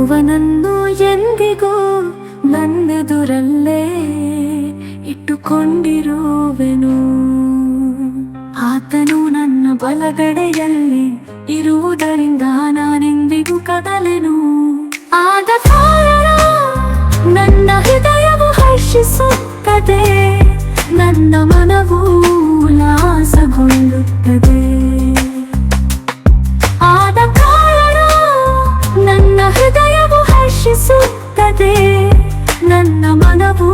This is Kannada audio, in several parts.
ಯೆಹೋವನನ್ನು ಎಂದಿಗೂ ನನ್ನೆದುರಲ್ಲೇ ಇಟ್ಟುಕೊಂಡಿರುವೆನು. ಆತನು ನನ್ನ ಬಲಗಡೆಯಲ್ಲಿ ಇರುವುದರಿಂದ ನಾನೆಂದಿಗೂ ಕದಲೆನು. ಆದ ಕಾರಣ ನನ್ನ ಹೃದಯವು ಹರ್ಷಿಸುತ್ತದೆ, ನನ್ನ ಮನವು ಉಲ್ಲಾಸಗೊಳ್ಳುತ್ತದೆ. ಆದ ಕಾರಣ ನನ್ನ ಹೃದಯವು ಹರ್ಷಿಸುತ್ತದೆ, ನನ್ನ ಮನವು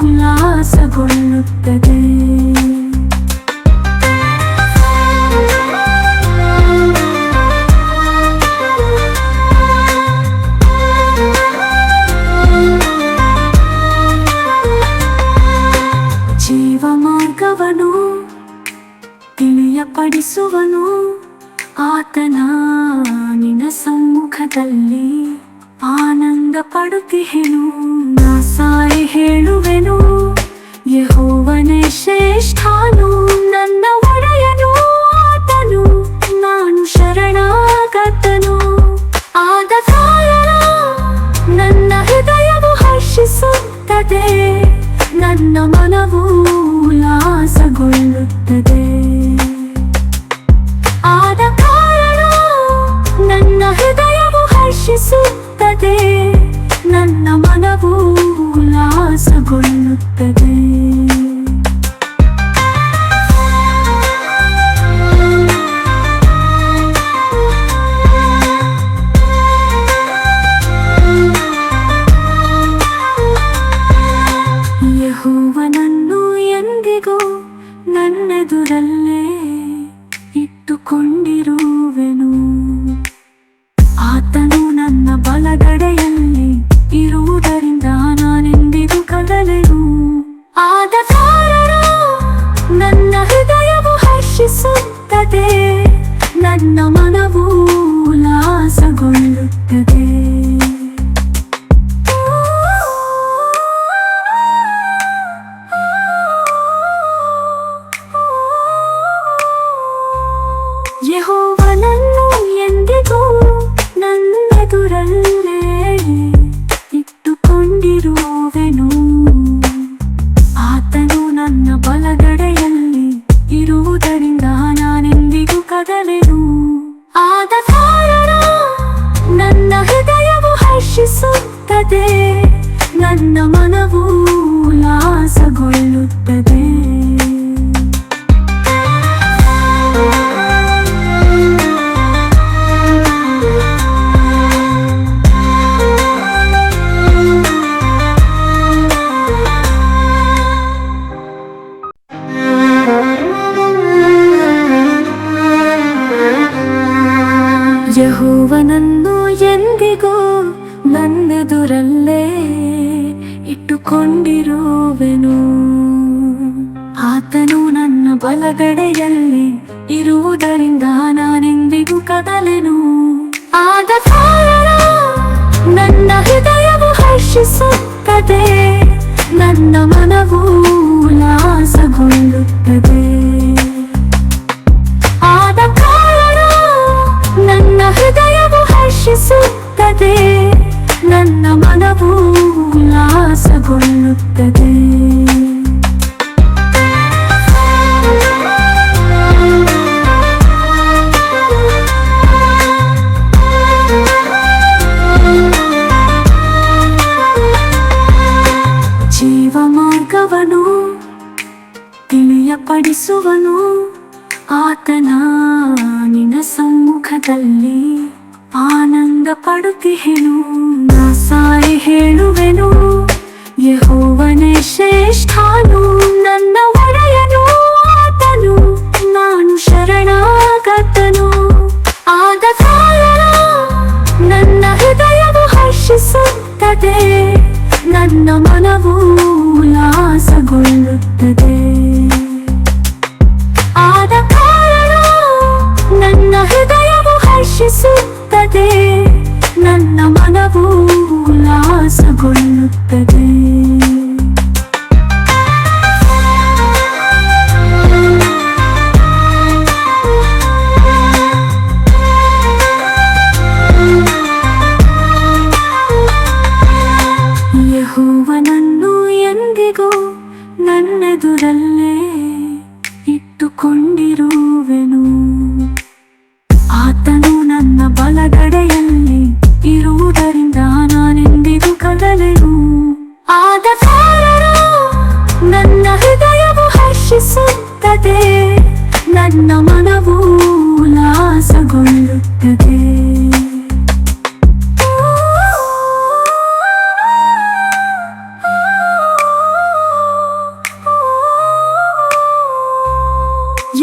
ಉಲ್ಲಾಸಗೊಳ್ಳುತ್ತದೆ. ಜೀವ ಮಾರ್ಗವನು ತಿಳಿಯಪಡಿಸುವನು, ಆತನ ನಿನ್ನ ಸಮ್ಮುಖದಲ್ಲಿ ಆನಂದ ಪಡುತ್ತಿಹೆನು. ನಾ ಸಾರಿ ಹೇಳುವೆನು, ಯೆಹೋವನೇ ಶ್ರೇಷ್ಠನು, ನನ್ನ ಒಡೆಯನು ಆತನು, ನಾನು ಶರಣಾಗತನು. ಆದ ಕಾರಣ ನನ್ನ ಹೃದಯವು ಹರ್ಷಿಸುತ್ತದೆ, ನನ್ನ ಮನವು ಉಲ್ಲಾಸಗೊಳ್ಳುತ್ತದೆ. ಆದ ಕಾರಣ ನನ್ನ ಹೃದಯವು ಹರ್ಷಿಸುತ್ತದೆ, ನನ್ನ ಮನವು ಉಲ್ಲಾಸಗೊಳ್ಳುತ್ತದೆ. ಯೆಹೋವನನ್ನು ಎಂದಿಗೂ ನನ್ನೆದುರಲ್ಲೇ ಇಟ್ಟುಕೊಂಡಿರುವೆನು. ಆತನು ನನ್ನ ಬಲಗಡೆಯಲ್ಲಿ ಇರುವುದರಿಂದ ನಾನೆಂದಿಗೂ ಕದಲೆನು. ಆದ ಕಾರಣ ನನ್ನ ಹೃದಯವು ಹರ್ಷಿಸುತ್ತದೆ, ನನ್ನ ಮನವು ಉಲ್ಲಾಸಗೊಳ್ಳುತ್ತದೆ. ಯೆಹೋವನನ್ನು ಎಂದಿಗೂ ನನ್ನೆದುರಲ್ಲೇ ಇಟ್ಟುಕೊಂಡಿರುವೆನು. ಆತನು ನನ್ನ ಬಲಗಡೆಯಲ್ಲಿ ಇರುವುದರಿಂದ ನಾನೆಂದಿಗೂ ಕದಲೆನು. ಆದ ಕಾರಣ ನನ್ನ ಹೃದಯವು ಹರ್ಷಿಸುತ್ತದೆ, ನನ್ನ ಮನವು ಉಲ್ಲಾಸಗೊಳ್ಳುತ್ತದೆ. ಯೆಹೋವನನ್ನು ಎಂದಿಗೂ ನನ್ನೆದುರಲ್ಲೇ ಇಟ್ಟುಕೊಂಡಿರುವೆನು. ಆತನು ನನ್ನ ಬಲಗಡೆಯಲ್ಲಿ ಇರುವುದರಿಂದ ನಾನೆಂದಿಗೂ ಕದಲೆನು. ಆದ ಕಾರಣ ನನ್ನ ಹೃದಯವು ಹರ್ಷಿಸುತ್ತದೆ, ನನ್ನ ಮನವು ಉಲ್ಲಾಸಗೊಳ್ಳುತ್ತದೆ. ಆದ ಕಾರಣ ನನ್ನ ಹೃದಯವು ಹರ್ಷಿಸುತ್ತದೆ, ನನ್ನ ಮನವು ಉಲ್ಲಾಸಗೊಳ್ಳುತ್ತದೆ. ಜೀವ ಮಾರ್ಗವನು ತಿಳಿಯಪಡಿಸುವನು, ಆತನ ನಿನ್ನ ಸಮ್ಮುಖದಲ್ಲಿ ಆನಂದ ಪಡುತ್ತಿಹೆನು. ನಾ ಸಾರಿ ಹೇಳುವೆನು, ಯೆಹೋವನೇ ಶ್ರೇಷ್ಠನು, ನನ್ನ ಒಡೆಯನು ಆತನು, ನಾನು ಶರಣಾಗತನು. ಆದ ಕಾರಣ ನನ್ನ ಹೃದಯವು ಹರ್ಷಿಸುತ್ತದೆ, ನನ್ನ ಮನವು ಉಲ್ಲಾಸಗೊಳ್ಳುತ್ತದೆ. ಆದ ಕಾರಣ ನನ್ನ ಹೃದಯವು ಹರ್ಷಿಸುತ್ತದೆ, ನನ್ನ ಮನವು ಉಲ್ಲಾಸಗೊಳ್ಳುತ್ತದೆ. ಎದುರಲ್ಲೇ ಇಟ್ಟುಕೊಂಡಿರುವೆನು. ಆತನು ನನ್ನ ಬಲಗಡೆಯಲ್ಲಿ ಇರುವುದರಿಂದ ನಾನೆಂದಿಗೂ ಕದಲೆನು. ಆದ ಕಾರಣ ನನ್ನ ಹೃದಯವು ಹರ್ಷಿಸುತ್ತದೆ, ನನ್ನ ಮನವು ಉಲ್ಲಾಸಗೊಳ್ಳುತ್ತದೆ.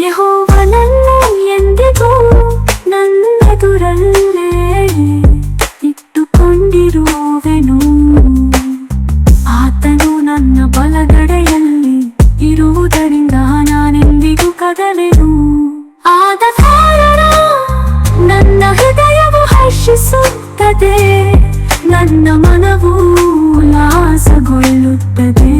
ಯೆಹೋವನನ್ನು ಎಂದಿಗೂ ನನ್ನೆದುರಲ್ಲೇ ಇಟ್ಟುಕೊಂಡಿರುವೆನು. ಆತನು ನನ್ನ ಬಲಗಡೆಯಲ್ಲಿ ಇರುವುದರಿಂದ ನಾನೆಂದಿಗೂ ಕದಲೆನು. ಆದ ಕಾರಣ ನನ್ನ ಹೃದಯವು ಹರ್ಷಿಸುತ್ತದೆ, ನನ್ನ ಮನವು ಉಲ್ಲಾಸಗೊಳ್ಳುತ್ತದೆ.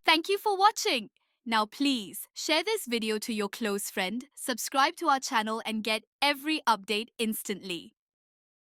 Thank you for watching. Now please share this video to your close friend, subscribe to our channel and get every update instantly.